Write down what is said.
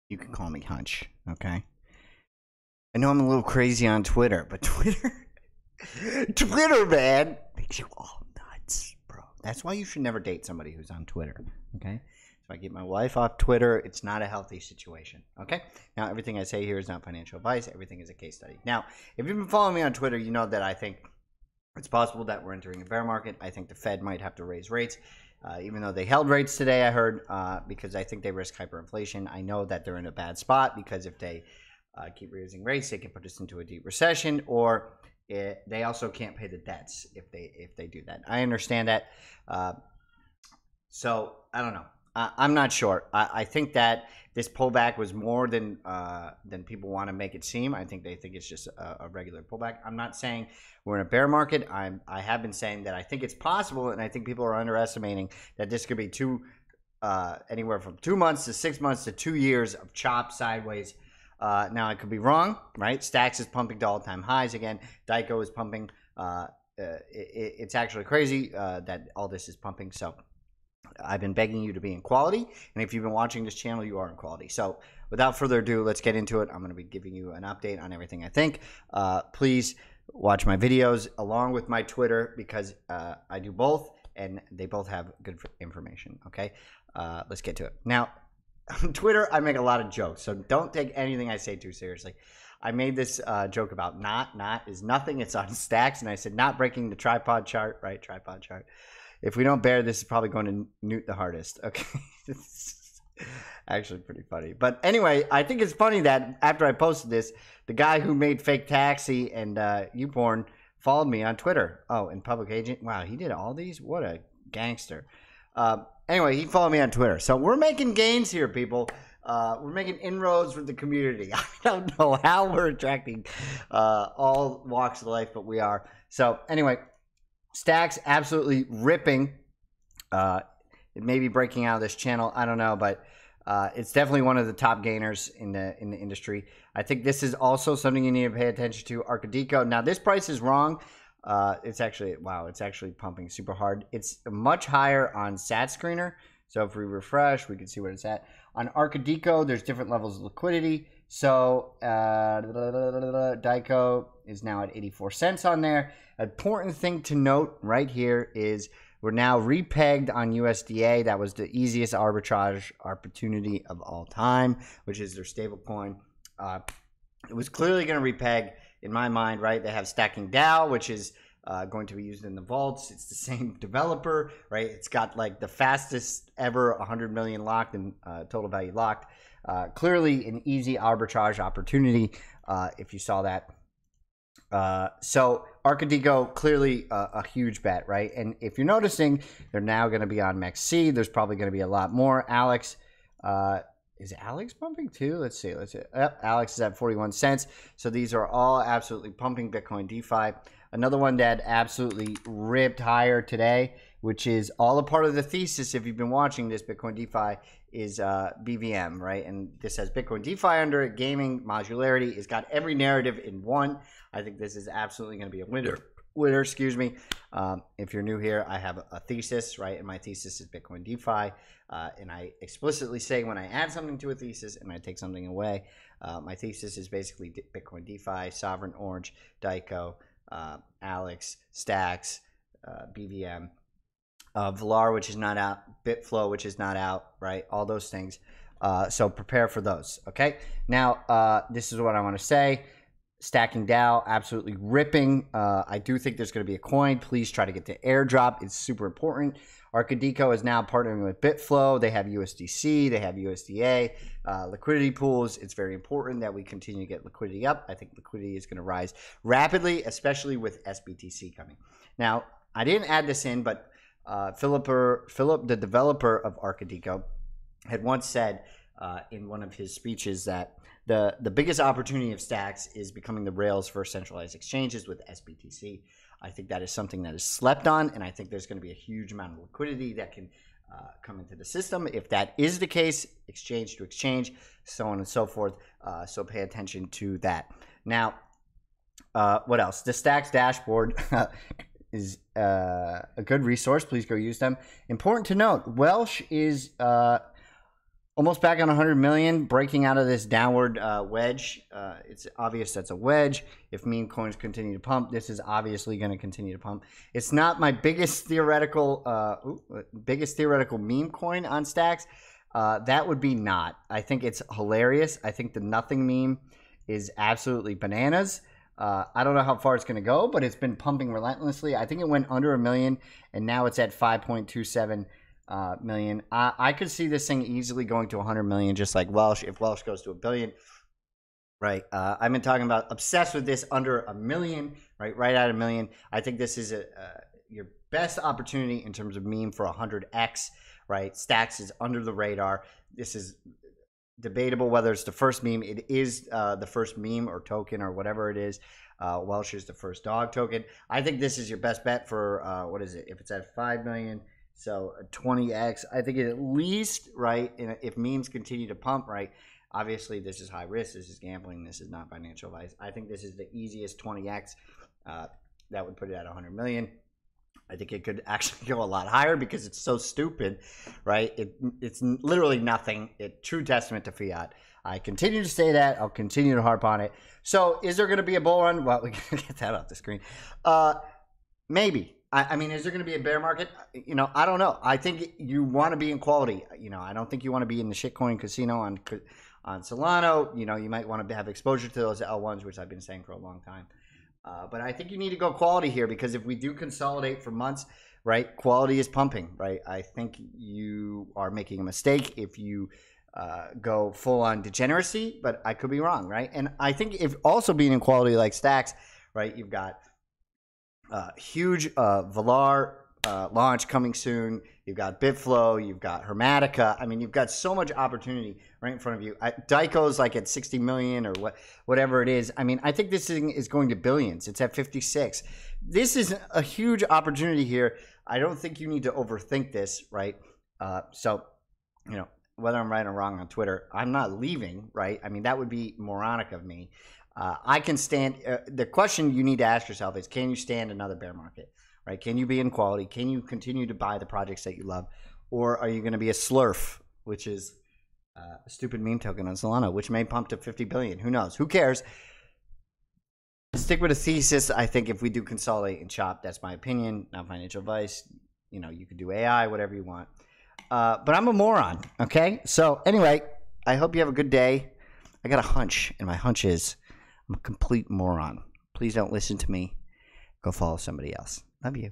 You can call me Hunch, okay? I know I'm a little crazy on Twitter, but Twitter, man, makes you all nuts, bro. That's why you should never date somebody who's on Twitter, okay? So I get my wife off Twitter. It's not a healthy situation, okay? Now, everything I say here is not financial advice. Everything is a case study. Now, if you've been following me on Twitter, you know that I think it's possible that we're entering a bear market. I think the Fed might have to raise rates. Even though they held rates today, I heard, because I think they risk hyperinflation. I know that they're in a bad spot because if they keep raising rates, they can put us into a deep recession, or they also can't pay the debts if they do that. I understand that. So I don't know. I'm not sure. I think that this pullback was more than people want to make it seem. I think they think it's just a regular pullback. I'm not saying we're in a bear market. I have been saying that I think it's possible, and I think people are underestimating that this could be anywhere from 2 months to 6 months to 2 years of chop sideways. Now, I could be wrong, right? Stacks is pumping to all-time highs again. DIKO is pumping. It's actually crazy that all this is pumping. So I've been begging you to be in quality, and if you've been watching this channel, you are in quality. So without further ado, let's get into it. I'm going to be giving you an update on everything I think. Please watch my videos along with my Twitter, because I do both, and they both have good information, okay? Let's get to it. Now, on Twitter, I make a lot of jokes, so don't take anything I say too seriously. I made this joke about not is nothing. It's on stacks, and I said not breaking the tripod chart, right? Tripod chart. If we don't bear, this is probably going to newt the hardest. Okay, it's actually pretty funny. But anyway, I think it's funny that after I posted this, the guy who made Fake Taxi and YouPorn followed me on Twitter. Oh, and Public Agent. Wow, he did all these? What a gangster. Anyway, he followed me on Twitter. So we're making gains here, people. We're making inroads with the community. I don't know how we're attracting all walks of life, but we are. So anyway, Stacks absolutely ripping. It may be breaking out of this channel. I don't know, but it's definitely one of the top gainers in the industry. I think this is also something you need to pay attention to. ARKADIKO. Now, this price is wrong. It's actually, wow, it's actually pumping super hard. It's much higher on Sat Screener. So if we refresh, we can see where it's at. On ARKADIKO, there's different levels of liquidity. So DIKO is now at 84 cents on there. Important thing to note right here is we're now repegged on USDA. That was the easiest arbitrage opportunity of all time, which is their stable coin. It was clearly going to repeg in my mind, right? They have Stacking DAO, which is going to be used in the vaults. It's the same developer, right? It's got like the fastest ever 100 million locked and total value locked. Clearly an easy arbitrage opportunity if you saw that. So ARKADIKO, clearly a huge bet, right? And if you're noticing, they're now going to be on MEXC. There's probably going to be a lot more. Alex, is Alex pumping too? Let's see. Yep, Alex is at 41 cents. So these are all absolutely pumping Bitcoin DeFi. Another one that absolutely ripped higher today, which is all a part of the thesis, if you've been watching this Bitcoin DeFi, is BVM, right? And this has Bitcoin DeFi under it, gaming, modularity. It's got every narrative in one. I think this is absolutely going to be a winner, excuse me. If you're new here, I have a thesis, right? And my thesis is Bitcoin DeFi. And I explicitly say when I add something to a thesis and I take something away, my thesis is basically Bitcoin DeFi, Sovereign, ORNJ, DIKO, Alex, Stacks, BVM, Valar, which is not out, Bitflow, which is not out, right? All those things. So prepare for those, okay? Now, this is what I want to say. Stacking DAO, absolutely ripping. I do think there's going to be a coin. Please try to get the airdrop. It's super important. ARKADIKO is now partnering with Bitflow. They have USDC. They have USDA. Liquidity pools. It's very important that we continue to get liquidity up. I think liquidity is going to rise rapidly, especially with SBTC coming. Now, I didn't add this in, but Philip, the developer of ARKADIKO, had once said in one of his speeches that the biggest opportunity of Stacks is becoming the rails for centralized exchanges with SBTC. I think that is something that is slept on, and I think there's going to be a huge amount of liquidity that can come into the system. If that is the case, exchange to exchange, so on and so forth. So pay attention to that. Now, what else? The Stacks dashboard is a good resource. Please go use them. Important to note, WELSH is Almost back on 100 million, breaking out of this downward wedge. It's obvious that's a wedge. If meme coins continue to pump, this is obviously going to continue to pump. It's not my biggest theoretical meme coin on Stacks. That would be not. I think it's hilarious. I think the nothing meme is absolutely bananas. I don't know how far it's going to go, but it's been pumping relentlessly. I think it went under 1 million, and now it's at 5.27 million. I could see this thing easily going to 100 million, just like Welsh. If Welsh goes to 1 billion, right? I've been talking about obsessed with this under 1 million, right at 1 million. I think this is your best opportunity in terms of meme for 100x, right? Stacks is under the radar. This is debatable whether it's the first meme. It is the first meme or token or whatever it is. Welsh is the first dog token. I think this is your best bet for what is it? If it's at 5 million. So 20x, I think at least, right, if memes continue to pump, right, obviously this is high risk, this is gambling, this is not financial advice. I think this is the easiest 20x. That would put it at 100 million. I think it could actually go a lot higher because it's so stupid, right? It's literally nothing. True testament to fiat. I continue to say that. I'll continue to harp on it. So is there going to be a bull run? Well, we can get that off the screen. Maybe. I mean, is there going to be a bear market? You know, I don't know. I think you want to be in quality. You know, I don't think you want to be in the shitcoin casino on Solana. You know, you might want to have exposure to those L1s, which I've been saying for a long time. But I think you need to go quality here because if we do consolidate for months, right, quality is pumping, right? I think you are making a mistake if you go full on degeneracy, but I could be wrong, right? And I think if also being in quality like Stacks, right, you've got huge Valar launch coming soon. You've got Bitflow. You've got Hermetica. I mean, you've got so much opportunity right in front of you. DIKO's like at 60 million or whatever it is. I mean, I think this thing is going to billions. It's at 56. This is a huge opportunity here. I don't think you need to overthink this, right? So, you know, whether I'm right or wrong on Twitter, I'm not leaving, right? I mean, that would be moronic of me. I can stand. The question you need to ask yourself is, can you stand another bear market? Right? Can you be in quality? Can you continue to buy the projects that you love? Or are you going to be a slurf, which is a stupid meme token on Solana, which may pump to 50 billion? Who knows? Who cares? Stick with a thesis. I think if we do consolidate and chop, that's my opinion, not financial advice. You know, you could do AI, whatever you want. But I'm a moron, okay? So anyway, I hope you have a good day. I got a hunch, and my hunch is I'm a complete moron. Please don't listen to me. Go follow somebody else. Love you.